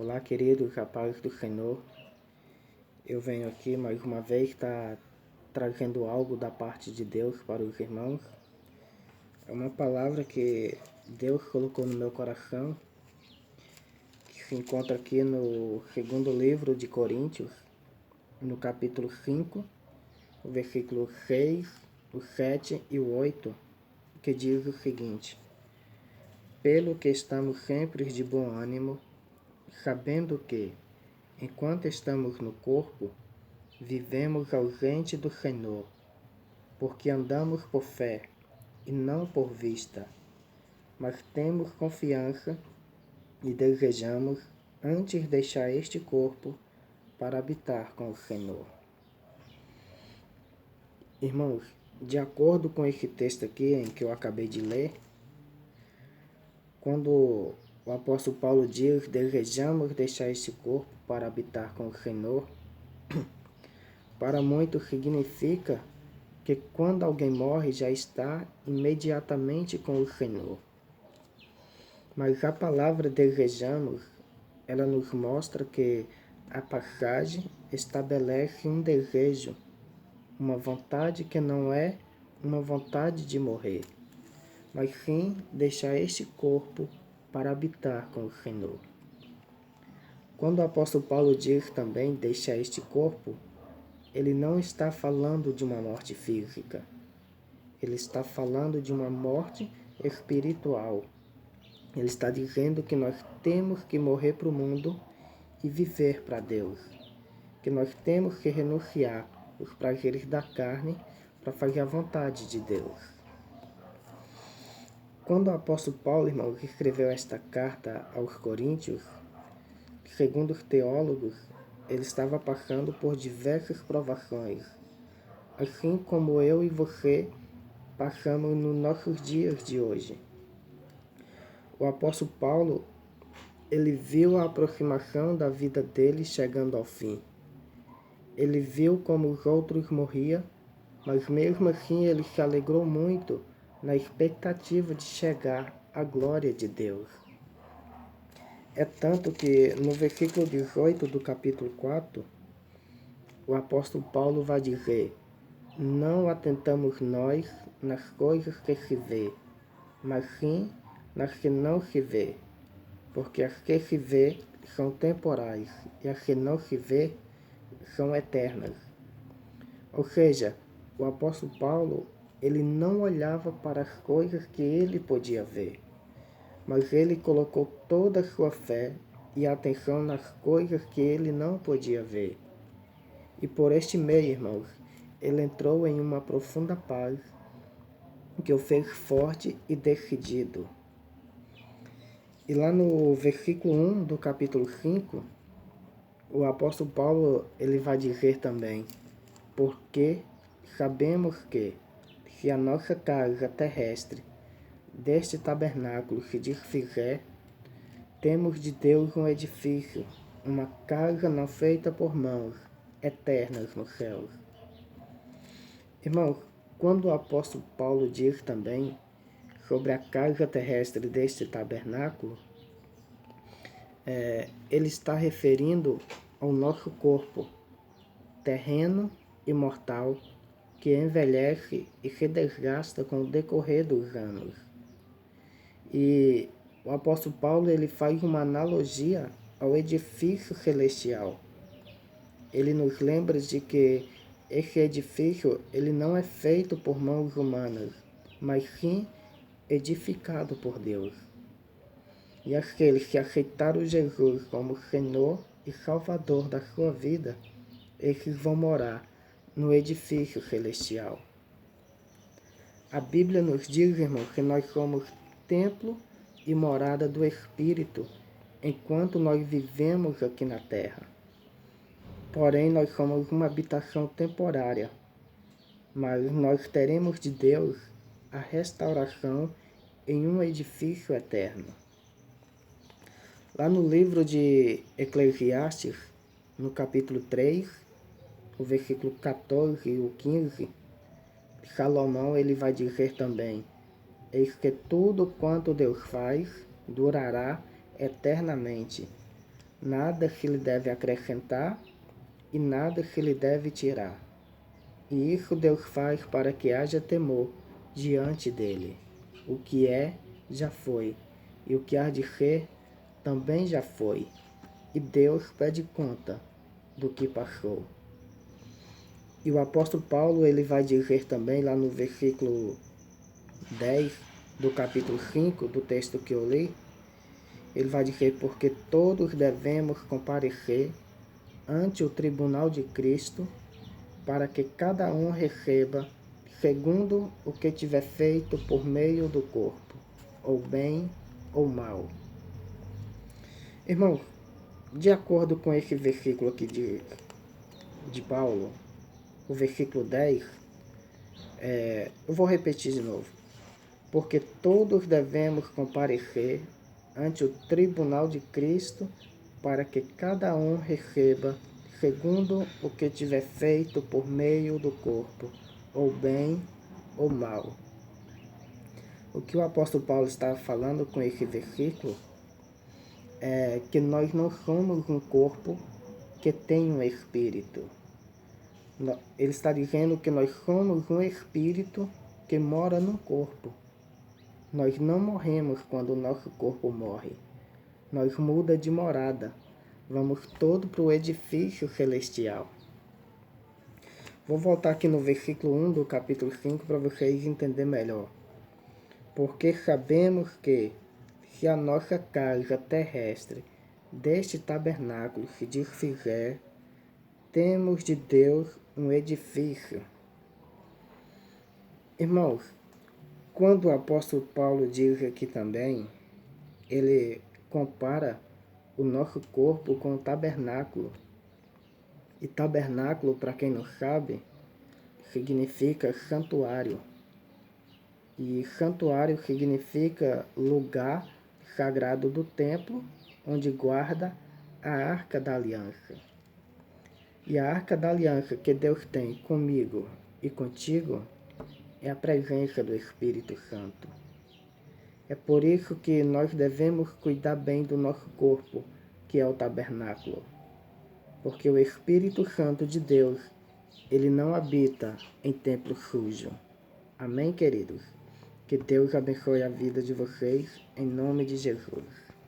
Olá, queridos rapazes do Senhor. Eu venho aqui mais uma vez trazendo algo da parte de Deus para os irmãos. É uma palavra que Deus colocou no meu coração, que se encontra aqui no segundo livro de Coríntios, no capítulo 5, o versículo 6, o 7 e o 8, que diz o seguinte: Pelo que estamos sempre de bom ânimo, sabendo que, enquanto estamos no corpo, vivemos ausente do Senhor, porque andamos por fé e não por vista, mas temos confiança e desejamos antes deixar este corpo para habitar com o Senhor. Irmãos, de acordo com esse texto aqui em que eu acabei de ler, quando o apóstolo Paulo diz desejamos deixar este corpo para habitar com o Senhor, para muitos significa que quando alguém morre já está imediatamente com o Senhor. Mas a palavra desejamos, ela nos mostra que a passagem estabelece um desejo, uma vontade que não é uma vontade de morrer, mas sim deixar este corpo para habitar com o Senhor. Quando o apóstolo Paulo diz também deixar este corpo, ele não está falando de uma morte física. Ele está falando de uma morte espiritual. Ele está dizendo que nós temos que morrer para o mundo e viver para Deus. Que nós temos que renunciar os prazeres da carne para fazer a vontade de Deus. Quando o apóstolo Paulo, irmãos, escreveu esta carta aos Coríntios, segundo os teólogos, ele estava passando por diversas provações, assim como eu e você passamos nos nossos dias de hoje. O apóstolo Paulo, ele viu a aproximação da vida dele chegando ao fim. Ele viu como os outros morriam, mas mesmo assim ele se alegrou muito na expectativa de chegar à glória de Deus. É tanto que no versículo 18 do capítulo 4, o apóstolo Paulo vai dizer: Não atentamos nós nas coisas que se vê, mas sim nas que não se vê, porque as que se vê são temporais e as que não se vê são eternas. Ou seja, o apóstolo Paulo, ele não olhava para as coisas que ele podia ver, mas ele colocou toda a sua fé e atenção nas coisas que ele não podia ver. E por este meio, irmãos, ele entrou em uma profunda paz que o fez forte e decidido. E lá no versículo 1 do capítulo 5, o apóstolo Paulo ele vai dizer também: Porque sabemos que, se a nossa casa terrestre deste tabernáculo se desfizer, temos de Deus um edifício, uma casa não feita por mãos, eternas nos céus. Irmãos, quando o apóstolo Paulo diz também sobre a casa terrestre deste tabernáculo, ele está referindo ao nosso corpo terreno e mortal que envelhece e se desgasta com o decorrer dos anos. E o apóstolo Paulo ele faz uma analogia ao edifício celestial. Ele nos lembra de que esse edifício ele não é feito por mãos humanas, mas sim edificado por Deus. E aqueles que aceitaram Jesus como Senhor e Salvador da sua vida, esses vão morar no edifício celestial. A Bíblia nos diz, irmãos, que nós somos templo e morada do Espírito enquanto nós vivemos aqui na terra. Porém, nós somos uma habitação temporária, mas nós teremos de Deus a restauração em um edifício eterno. Lá no livro de Eclesiastes, no capítulo 3, o versículo 14 e o 15, Salomão ele vai dizer também: Eis que tudo quanto Deus faz durará eternamente, nada que lhe deve acrescentar e nada que lhe deve tirar. E isso Deus faz para que haja temor diante dele. O que é, já foi, e o que há de ser, também já foi. E Deus pede conta do que passou. E o apóstolo Paulo, ele vai dizer também lá no versículo 10 do capítulo 5 do texto que eu li, ele vai dizer: porque todos devemos comparecer ante o tribunal de Cristo, para que cada um receba segundo o que tiver feito por meio do corpo, ou bem ou mal. Irmãos, de acordo com esse versículo aqui de Paulo, o versículo 10, eu vou repetir de novo. Porque todos devemos comparecer ante o tribunal de Cristo, para que cada um receba segundo o que tiver feito por meio do corpo, ou bem ou mal. O que o apóstolo Paulo está falando com esse versículo é que nós não somos um corpo que tem um espírito. Ele está dizendo que nós somos um espírito que mora no corpo. Nós não morremos quando o nosso corpo morre. Nós muda de morada. Vamos todo para o edifício celestial. Vou voltar aqui no versículo 1 do capítulo 5 para vocês entenderem melhor. Porque sabemos que, se a nossa casa terrestre deste tabernáculo se desfizer, temos de Deus um edifício. Irmãos, quando o apóstolo Paulo diz aqui também, ele compara o nosso corpo com o tabernáculo. E tabernáculo, para quem não sabe, significa santuário. E santuário significa lugar sagrado do templo, onde guarda a Arca da Aliança. E a Arca da Aliança que Deus tem comigo e contigo é a presença do Espírito Santo. É por isso que nós devemos cuidar bem do nosso corpo, que é o tabernáculo. Porque o Espírito Santo de Deus, ele não habita em templo sujo. Amém, queridos? Que Deus abençoe a vida de vocês, em nome de Jesus.